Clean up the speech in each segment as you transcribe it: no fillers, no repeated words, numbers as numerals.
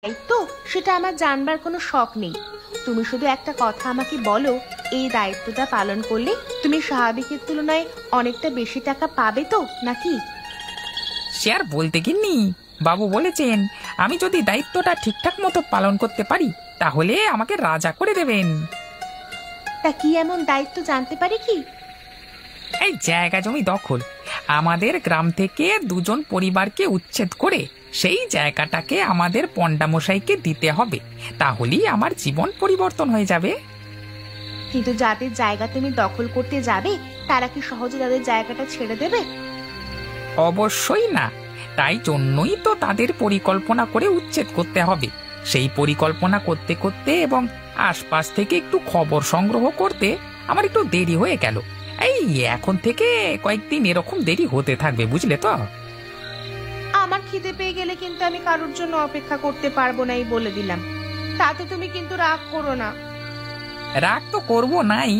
দায়িত্ব সেটা আমার জানবার কোনো শখ নেই। তুমি শুধু একটা কথা আমাকে বলো, এই দায়িত্বটা পালন করলে তুমি স্বাভাবিকের তুলনায় অনেকটা বেশি টাকা পাবে তো নাকি? সে আর বলতে গিন্নি, বাবু বলেছেন আমি যদি দায়িত্বটা ঠিকঠাক মতো পালন করতে পারি তাহলে আমাকে রাজা করে দেবেন। তা কি এমন দায়িত্ব জানতে পারি কি? এই জায়গা জমি দখল, আমাদের গ্রাম থেকে দুজন পরিবারকে উচ্ছেদ করে সেই জায়গাটাকে আমাদের পণ্ডামশাইকে দিতে হবে, তাহলেই আমার জীবন পরিবর্তন হয়ে যাবে। কিন্তু যাদের জায়গা তুমি দখল করতে যাবে তারা কি সহজে তাদের জায়গাটা ছেড়ে দেবে? অবশ্যই না, তাই জন্যই তো তাদের পরিকল্পনা করে উচ্ছেদ করতে হবে। সেই পরিকল্পনা করতে করতে এবং আশপাশ থেকে একটু খবর সংগ্রহ করতে আমার একটু দেরি হয়ে গেল। এই এখন থেকে কয়েকদিন এরকম দেরি হতে থাকবে, বুঝলে তো? আমার খিদে পেয়ে গেলে কিন্তু আমি কারোর জন্য অপেক্ষা করতে পারবো না, এই বলে দিলাম। তাতে তুমি কিন্তু রাগ করো না। রাগ তো করবো নাই,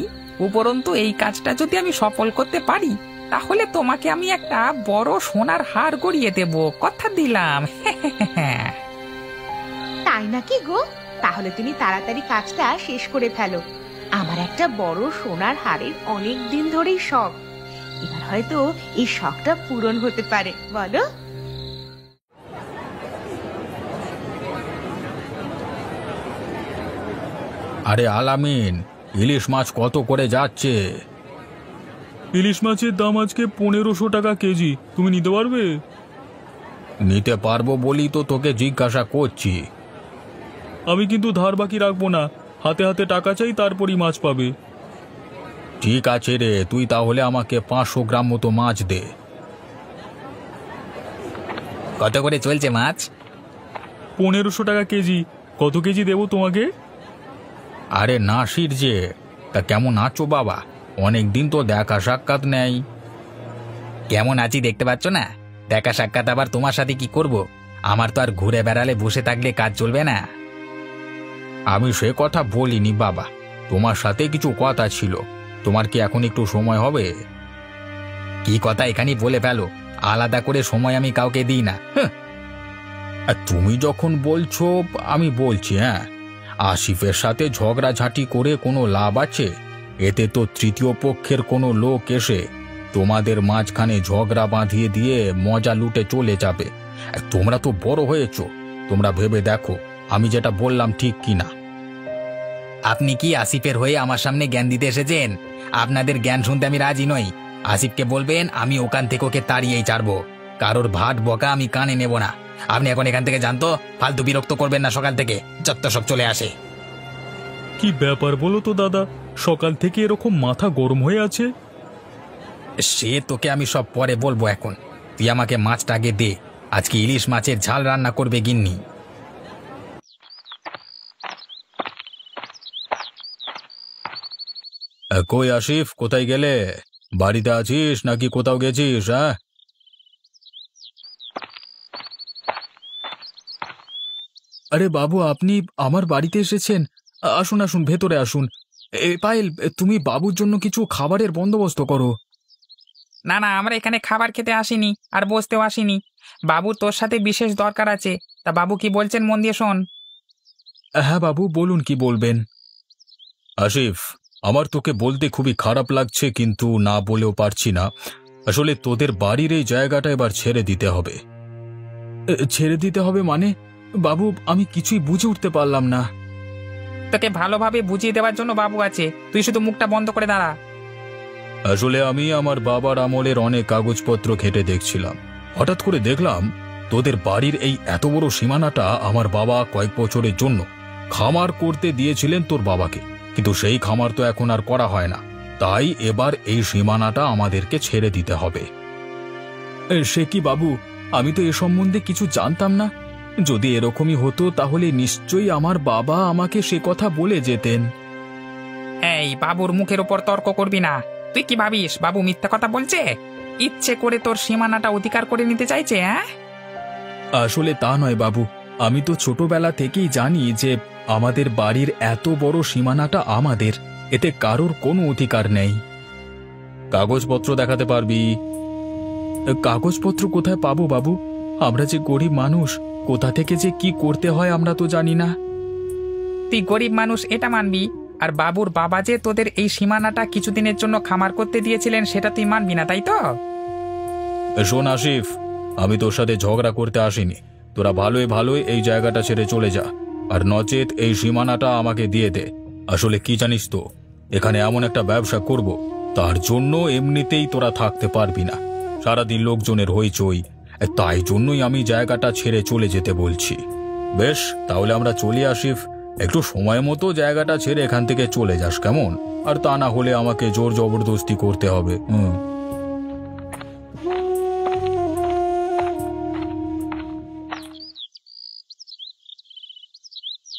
উপরন্তু এই কাজটা যদি আমি সফল করতে পারি তাহলে তোমাকে আমি একটা বড় সোনার হার গড়িয়ে দেব, কথা দিলাম। তাই নাকি গো? তাহলে তুমি তাড়াতাড়ি কাজটা শেষ করে ফেলো। আমার একটা বড় সোনার হারের অনেক দিন ধরেই শখ, এবার হয়তো এই শখটা পূরণ হতে পারে, বলো? আরে আলামিন, ইলিশ মাছ কত করে যাচ্ছে? ইলিশ মাছের দাম আজকে 1500 টাকা কেজি। তুমি নিতে পারবে? নিতে পারবো বলি তো তোকে জিজ্ঞাসা করছি। আমি কিন্তু ধার বাকি রাখবো না, হাতে হাতে টাকা চাই, তারপরই মাছ পাবে। ঠিক আছে রে, তুই তাহলে আমাকে 500 গ্রাম মতো মাছ দে। কত করে চলছে মাছ? 1500 টাকা কেজি। কত কেজি দেবো তোমাকে? আরে নাসির যে, তা কেমন আছো বাবা? অনেক দিন তো দেখা সাক্ষাৎ নেই। কেমন আছি দেখতে পাচ্ছ না? দেখা সাক্ষাৎ আবার তোমার সাথে কি করব? আমার তো আর ঘুরে বেড়ালে বসে থাকলে কাজ চলবে না। আমি সে কথা বলিনি বাবা, তোমার সাথে কিছু কথা ছিল। তোমার কি এখন একটু সময় হবে? কি কথা এখানেই বলে ফেলো, আলাদা করে সময় আমি কাউকে দিই না। আর তুমি যখন বলছো আমি বলছি। হ্যাঁ, আসিফের সাথে ঝগড়াঝাঁটি করে কোনো লাভ আছে? এতে তো তৃতীয় পক্ষের কোনো লোক এসে তোমাদের মাঝখানে ঝগড়া বাঁধিয়ে দিয়ে মজা লুটে চলে যাবে। তোমরা তো বড় হয়েছো, তোমরা ভেবে দেখো আমি যেটা বললাম ঠিক কিনা। আপনি কি আসিফের হয়ে আমার সামনে জ্ঞান দিতে এসেছেন? আপনাদের জ্ঞান শুনতে আমি রাজি নই। আসিফকে বলবেন আমি ওখান থেকে ওকে তাড়িয়েই ছাড়বো। কারোর ভাট বকা আমি কানে নেব না। আপনি এখন এখান থেকে জানতো, ফালতু বিরক্ত করবেন না সকাল থেকে, যত সব চলে আসে। কি ব্যাপার বলো তো দাদা, সকাল থেকে এরকম মাথা গরম হয়ে আছে? সে তোকে আমি সব পরে বলবো, এখন তুই আমাকে মাছটা আগে দে। আজকে ইলিশ মাছের ঝাল রান্না করবে গিন্নি। কই আসিফ, কোথায় গেলে? বাড়িতে আছিস নাকি কোথাও গেছিস? হ্যাঁ, আরে বাবু, আপনি আমার বাড়িতে এসেছেন? আসুন আসুন, ভেতরে আসুন। পায়েল, তুমি বাবুর জন্য কিছু খাবারের বন্দোবস্ত করো। না না, আমরা এখানে খাবার খেতে আসিনি, আর বসতেও আসিনি। বাবু তোর সাথে বিশেষ দরকার আছে। তা বাবু কি বলছেন মন দিয়ে শোন। হ্যাঁ বাবু, বলুন কি বলবেন। আসিফ, আমার তোকে বলতে খুবই খারাপ লাগছে, কিন্তু না বলেও পারছি না। আসলে তোদের বাড়ির এই জায়গাটা এবার ছেড়ে দিতে হবে। ছেড়ে দিতে হবে মানে? বাবু, আমি কিছুই বুঝে উঠতে পারলাম না। তোকে ভালোভাবে বুঝিয়ে দেওয়ার জন্য বাবু আছে, তুই শুধু মুখটা বন্ধ করে দাঁড়া। আসলে আমি আমার বাবার আমলের অনেক কাগজপত্র ঘেঁটে দেখছিলাম। হঠাৎ করে দেখলাম তোদের বাড়ির এই এত বড় সীমানাটা আমার বাবা কয়েক বছরের জন্য খামার করতে দিয়েছিলেন তোর বাবাকে, কিন্তু সেই খামার তো এখন আর করা হয় না। তাই এবার এই সীমানাটা আমাদেরকে ছেড়ে দিতে হবে। সে কি বাবু, আমি তো এ সম্বন্ধে কিছু জানতাম না। যদি এরকমই হতো তাহলে নিশ্চয়ই আমার বাবা আমাকে সে কথা বলে যেতেন। এই বাবুর মুখের উপর তর্ক করবি না। তুই কি ভাবিস বাবু মিথ্যা কথা বলছে? ইচ্ছে করে তোর সীমানাটা অধিকার করে নিতে চাইছে? হ্যাঁ, আসলে তা নয় বাবু, আমি তো ছোটবেলা থেকেই জানি যে আমাদের বাড়ির এত বড় সীমানাটা আমাদের, এতে কারোর কোনো অধিকার নেই। কাগজপত্র দেখাতে পারবি? কাগজপত্র কোথায় পাবো বাবু? আমরা যে গরিব মানুষ, কোথা থেকে যে কি করতে হয় আমরা তো জানি না। তুই গরিব মানুষ এটা মানবি, আর বাবুর বাবা যে তোদের এই সীমানাটা কিছুদিনের জন্য খামার করতে দিয়েছিলেন সেটা তুই মানবি না, তাই তো? শোন আসিফ, আমি তোর সাথে ঝগড়া করতে আসিনি। তোরা ভালোই ভালোই এই জায়গাটা ছেড়ে চলে যা, আর নচেত এই সীমানাটা আমাকে দিয়ে দে। আসলে কি জানিস তো, এখানে এমন একটা ব্যবসা করব, তার জন্য এমনিতেই তোরা থাকতে পারবি না। সারাদিন লোকজনের হইচই, তাই জন্যই আমি জায়গাটা ছেড়ে চলে যেতে বলছি। বেশ, তাহলে আমরা চলি আসিফ। একটু সময় মতো জায়গাটা ছেড়ে এখান থেকে চলে যাস, কেমন? আর তা না হলে আমাকে জোর জবরদস্তি করতে হবে।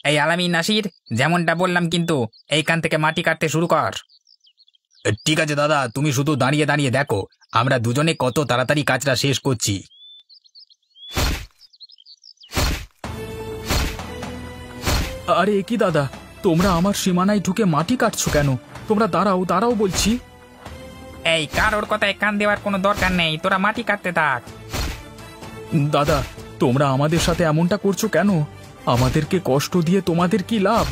এই আলামিন, নাসির, যেমনটা বললাম কিন্তু এইখান থেকে মাটি কাটতে শুরু কর। ঠিক আছে দাদা, তুমি শুধু দাঁড়িয়ে দাঁড়িয়ে দেখো আমরা দুজনে কত তাড়াতাড়ি কাজটা শেষ করছি। আরে কি দাদা, তোমরা আমার সীমানায় ঢুকে মাটি কাটছো কেন? তোমরা দাঁড়াও দাঁড়াও বলছি। এই কারোর কথায় কান দেওয়ার কোনো দরকার নেই, তোরা মাটি কাটতে থাক। দাদা, তোমরা আমাদের সাথে এমনটা করছো কেন? আমাদেরকে কষ্ট দিয়ে তোমাদের কি লাভ?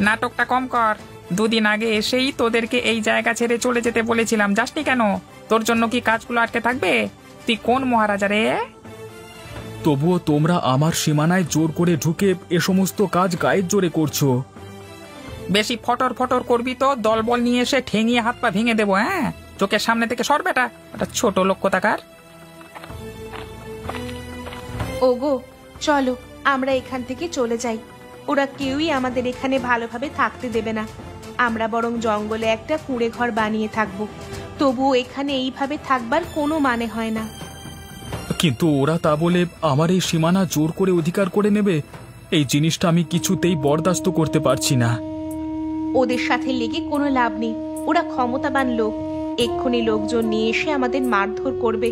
নাটকটা কম কর। দুদিন আগে এসেই তোদেরকে এই জায়গা ছেড়ে চলে যেতে বলেছিলাম, যাসনি কেন? তোর জন্য কি কাজগুলো আটকে থাকবে? তুই কোন মহারাজা রে? তবুও তোমরা আমার সীমানায় জোর করে ঢুকে এ সমস্ত কাজ গায়ের জোরে করছো। বেশি ফটর ফটর করবি তো দলবল নিয়ে এসে ঠেঙিয়ে হাত পা ভেঙে দেবো। হ্যাঁ, চোখের সামনে থেকে সর বেটা, একটা ছোট লোক কোথাকার। ওগো, চলো আমরা এখান থেকে চলে যাই। ওরা কেউই আমাদের এখানে ভালোভাবে থাকতে দেবে না। আমরা বরং জঙ্গলে একটা কুঁড়ে ঘর বানিয়ে থাকবো। তবুও এখানে এইভাবে থাকবার কোনো মানে হয় না। কিন্তু ওরা তা বলে আমার এই সীমানা জোর করে অধিকার করে নেবে, এই জিনিসটা আমি কিছুতেই বরদাস্ত করতে পারছি না। ওদের সাথে লেগে কোনো লাভ নেই। ওরা ক্ষমতাবান লোক, এক্ষুনি লোকজন নিয়ে এসে আমাদের মারধর করবে।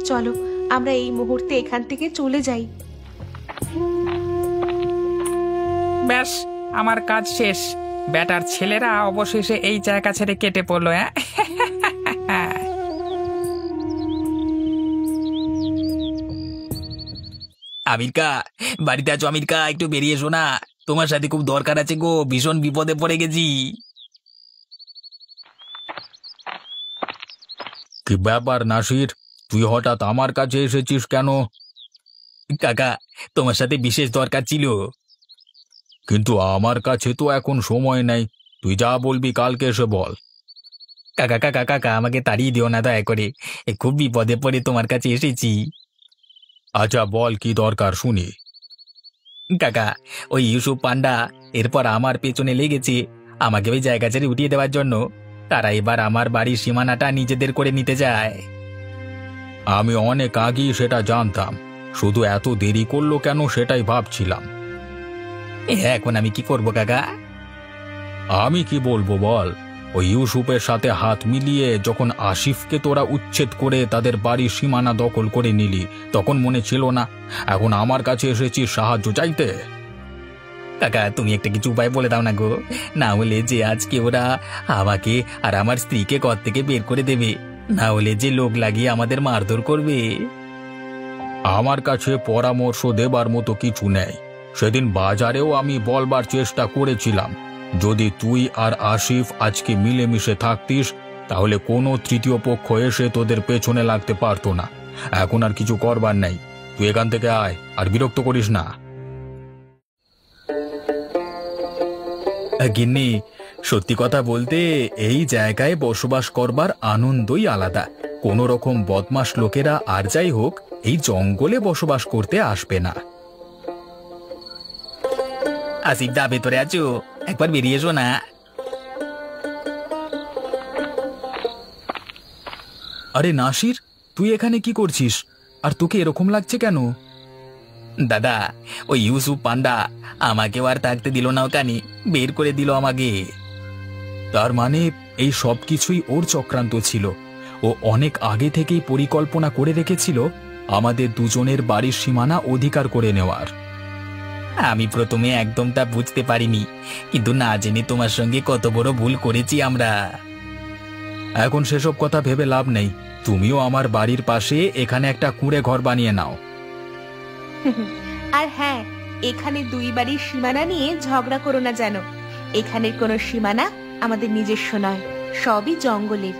চলো আমরা এই মুহূর্তে এখান থেকে চলে যাই। ব্যাস, আমার কাজ শেষ। বেটার ছেলেরা অবশেষে এই জায়গা ছেড়ে কেটে পড়লো। হ্যাঁ, আমিরকা, বাড়িতে আছো? আমিরকা, একটু বেরিয়ে এসো না, তোমার সাথে খুব দরকার আছে গো, ভীষণ বিপদে পড়ে গেছি। কি ব্যাপার নাসির, তুই হঠাৎ আমার কাছে এসেছিস কেন? কাকা, তোমার সাথে বিশেষ দরকার ছিল। কিন্তু আমার কাছে তো এখন সময় নেই, তুই যা বলবি কালকে এসে বল। কাকা কাকা কাকা, আমাকে তাড়িয়ে দিও না দয়া করে, খুব বিপদে পড়ে তোমার কাছে এসেছি। আচ্ছা বল, কি দরকার শুনি। কাকা, ওই ইউসুফ পান্ডা এরপর আমার পেছনে লেগেছে আমাকে ওই জায়গা ছেড়ে উঠিয়ে দেওয়ার জন্য। তারা এবার আমার বাড়ির সীমানাটা নিজেদের করে নিতে চায়। আমি অনেক আগেই সেটা জানতাম, শুধু এত দেরি করলো কেন সেটাই ভাবছিলাম। এখন আমি কি করব কাকা? আমি কি বলবো বল, ওই ইউসুফের সাথে হাত মিলিয়ে যখন আসিফকে তোরা উচ্ছেদ করে তাদের বাড়ির সীমানা দখল করে নিলি, তখন মনে ছিল না এখন আমার কাছে এসেছিস সাহায্য চাইতে? কাকা, তুমি একটা কিছু উপায় বলে দাও না গো, না হলে যে আজকে ওরা আমাকে আর আমার স্ত্রীকে ঘর থেকে বের করে দেবে, না হলে যে লোক লাগিয়ে আমাদের মারধর করবে। আমার কাছে পরামর্শ দেবার মতো কিছু নেই। সেদিন বাজারেও আমি বলবার চেষ্টা করেছিলাম, যদি তুই আর আসিফ আজকে মিলেমিশে থাকতিস তাহলে কোনো তৃতীয় পক্ষ এসে তোদের পেছনে লাগতে পারতো না। এখন আর কিছু করবার নেই, তুই এখান থেকে আয়, আর বিরক্ত করিস না। গিন্নি, সত্যি কথা বলতে এই জায়গায় বসবাস করবার আনন্দই আলাদা। কোনো রকম বদমাশ লোকেরা আর যাই হোক এই জঙ্গলে বসবাস করতে আসবে না। আসিফ দা, ভেতরে আছো? একবার বেরিয়ে এসো না। আরে নাসির, তুই এখানে কি করছিস? আর তোকে এরকম লাগছে কেন? দাদা, ওই ইউসুফ পান্ডা আমাকেও আর থাকতে দিল না, ওখানে বের করে দিল আমাকে। তার মানে এই সব কিছুই ওর চক্রান্ত ছিল। ও অনেক আগে থেকেই পরিকল্পনা করে রেখেছিল আমাদের দুজনের বাড়ির সীমানা অধিকার করে নেওয়ার। আমি প্রথমে একদম তা বুঝতে পারিনি, কিন্তু না জেনে তোমার সঙ্গে কত বড় ভুল করেছি আমরা। এখন সেসব কথা ভেবে লাভ নেই, তুমিও আমার বাড়ির পাশে এখানে একটা কুঁড়ে ঘর বানিয়ে নাও। আর হ্যাঁ, এখানে দুই বাড়ির সীমানা নিয়ে ঝগড়া করো না যেন। এখানের কোনো সীমানা আমাদের নিজস্ব নয়, সবই জঙ্গলের।